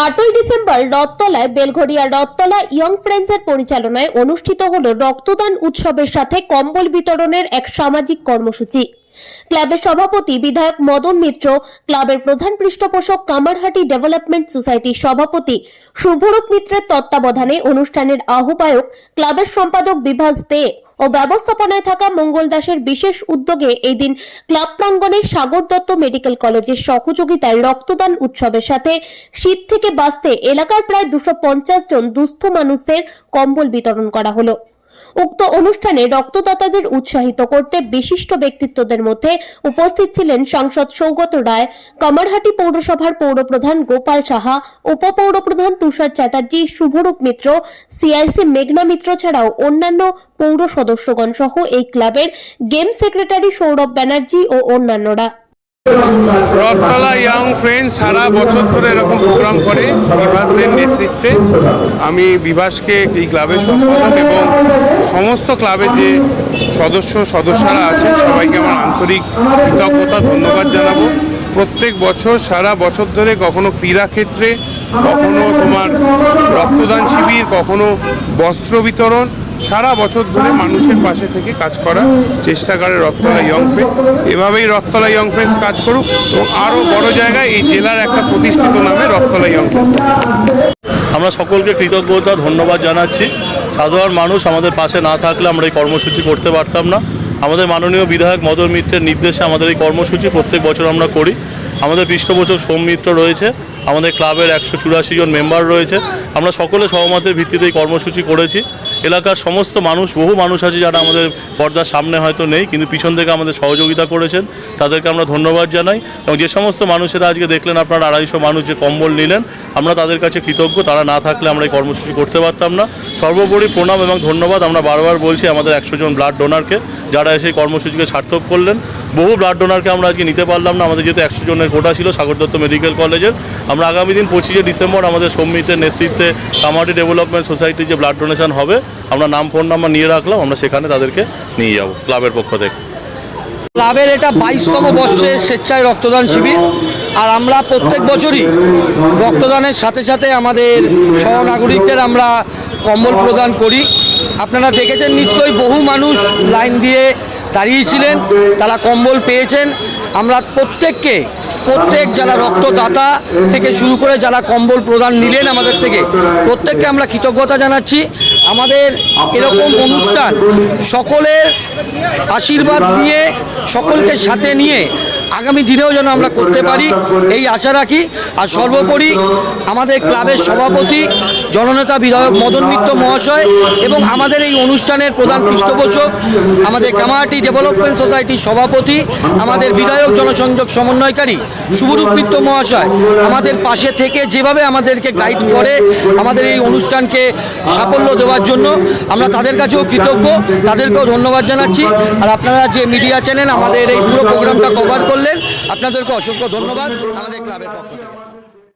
8ই December রথতলায় Belgharia Rathtala young ফ্রেন্ডসের পরিচালনায় অনুষ্ঠিত হলো রক্তদান উৎসবের সাথে কম্বল বিতরণের এক সামাজিক কর্মসূচি। ক্লাবের সভাপতি বিধায়ক মদন মিত্র, ক্লাবের প্রধান পৃষ্ঠপোষক কামারহাটি ডেভেলপমেন্ট সোসাইটির সভাপতি শুভরূপ মিত্রের তত্ত্বাবধানে অনুষ্ঠানের আহ্বায়ক ক্লাবের সম্পাদক বিভাস দে ও ব্যবস্থাপনায় থাকা মঙ্গল দাসের বিশেষ উদ্যোগে এই দিন ক্লাব প্রাঙ্গণে সাগর দত্ত মেডিকেল কলেজের সহযোগিতায় রক্তদান উৎসবের সাথে শীত থেকে বাঁচতে এলাকার প্রায় 250 জন দুস্থ মানুষদের কম্বল বিতরণ করা হলো। উক্ত অনুষ্ঠানে রক্তদাতাদের উৎসাহিত করতে বিশিষ্ট ব্যক্তিত্বদের মধ্যে উপস্থিত ছিলেন সাংসদ সৌগত রায়, কামারহাটি পৌরসভার পৌরপ্রধান গোপাল সাহা, উপপৌরপ্রধান তুষার চ্যাটার্জি, শুভরূপ মিত্র, সিআইসি মেঘনা মিত্র ছাড়াও অন্যান্য পৌর সদস্যগণ সহ এই ক্লাবের গেম সেক্রেটারি সৌরভ ব্যানার্জি ও অন্যান্যরা। রথতলা ইয়ং ফ্রেন্ডস সারা বছর ধরে এরকম প্রোগ্রাম করে বিভাসদের নেতৃত্বে। আমি বিভাসকে এই ক্লাবের সম্পাদক এবং সমস্ত ক্লাবের যে সদস্যরা আছেন সবাইকে আমার আন্তরিক কৃতজ্ঞতা ধন্যবাদ জানাবো। প্রত্যেক বছর সারা বছর ধরে কখনো ক্রীড়াক্ষেত্রে, কখনো তোমার রক্তদান শিবির, কখনো বস্ত্র বিতরণ, সারা বছর ধরে মানুষের পাশে থেকে কাজ করার চেষ্টা করে রথতলা ইয়ং ফ্রেন্ডস। এভাবেই রথতলা ইয়ং ফ্রেন্ডস কাজ করুক এবং আরও বড় জায়গায় এই জেলার একটা প্রতিষ্ঠিত নামে রথতলা ইয়ং ফ্রেন্ডস। আমরা সকলকে কৃতজ্ঞতা ধন্যবাদ জানাচ্ছি। সাধারণ মানুষ আমাদের পাশে না থাকলে আমরা এই কর্মসূচি করতে পারতাম না। আমাদের মাননীয় বিধায়ক মদন মিত্রের নির্দেশে আমাদের এই কর্মসূচি প্রত্যেক বছর আমরা করি। আমাদের পৃষ্ঠপোষক সোম মিত্র রয়েছে, আমাদের ক্লাবের 184 জন মেম্বার রয়েছে। আমরা সকলে সহমতের ভিত্তিতে এই কর্মসূচি করেছি। এলাকার সমস্ত মানুষ, বহু মানুষ আছে যারা আমাদের পর্দার সামনে হয়তো নেই কিন্তু পিছন থেকে আমাদের সহযোগিতা করেছেন, তাদেরকে আমরা ধন্যবাদ জানাই। এবং যে সমস্ত মানুষেরা আজকে দেখলেন আপনারা 250 মানুষ যে কম্বল নিলেন, আমরা তাদের কাছে কৃতজ্ঞ। তারা না থাকলে আমরা এই কর্মসূচি করতে পারতাম না। সর্বোপরি প্রণাম এবং ধন্যবাদ আমরা বারবার বলছি আমাদের 100 জন ব্লাড ডোনারকে, যারা এসে এই কর্মসূচিকে সার্থক করলেন। বহু ব্লাড ডোনারকে আমরা আজকে নিতে পারলাম না, আমাদের যেহেতু 100 জনের কোটা ছিল সাগর দত্ত মেডিকেল কলেজের। আমরা আগামী দিন 25 ডিসেম্বর আমাদের সৌমিত্রের নেতৃত্বে কামারহাটি ডেভেলপমেন্ট সোসাইটির যে ব্লাড ডোনেশন হবে, আমরা নাম ফোন নাম্বার নিয়ে রাখলাম, আমরা সেখানে তাদেরকে নিয়ে যাব ক্লাবের পক্ষ থেকে। ক্লাবের এটা 22তম বর্ষের স্বেচ্ছায় রক্তদান শিবির। আর আমরা প্রত্যেক বছরই রক্তদানের সাথে সাথে আমাদের সহনাগরিকদের আমরা কম্বল প্রদান করি। আপনারা দেখেছেন নিশ্চয়ই, বহু মানুষ লাইন দিয়ে দাঁড়িয়েছিলেন, তারা কম্বল পেয়েছেন। আমরা প্রত্যেক যারা রক্তদাতা থেকে শুরু করে যারা কম্বল প্রদান নিলেন আমাদের থেকে, প্রত্যেককে আমরা কৃতজ্ঞতা জানাচ্ছি। আমাদের এরকম অনুষ্ঠান সকলের আশীর্বাদ নিয়ে, সকলকে সাথে নিয়ে আগামী দিনেও যেন আমরা করতে পারি এই আশা রাখি। আর সর্বোপরি আমাদের ক্লাবের সভাপতি জননেতা বিধায়ক মদন মিত্র মহাশয় এবং আমাদের এই অনুষ্ঠানের প্রধান পৃষ্ঠপোষক আমাদের কামারহাটি ডেভেলপমেন্ট সোসাইটির সভাপতি, আমাদের বিধায়ক জনসংযোগ সমন্বয়কারী শুভরূপ মিত্র মহাশয় আমাদের পাশে থেকে যেভাবে আমাদেরকে গাইড করে আমাদের এই অনুষ্ঠানকে সাফল্য দেওয়ার জন্য আমরা তাদের কাছেও কৃতজ্ঞ, তাদেরকেও ধন্যবাদ জানাচ্ছি। আর আপনারা যে মিডিয়া চ্যানেল আমাদের এই পুরো প্রোগ্রামটা কভার করলেন, আপনাদেরকে অসংখ্য ধন্যবাদ আমাদের ক্লাবের পক্ষ থেকে।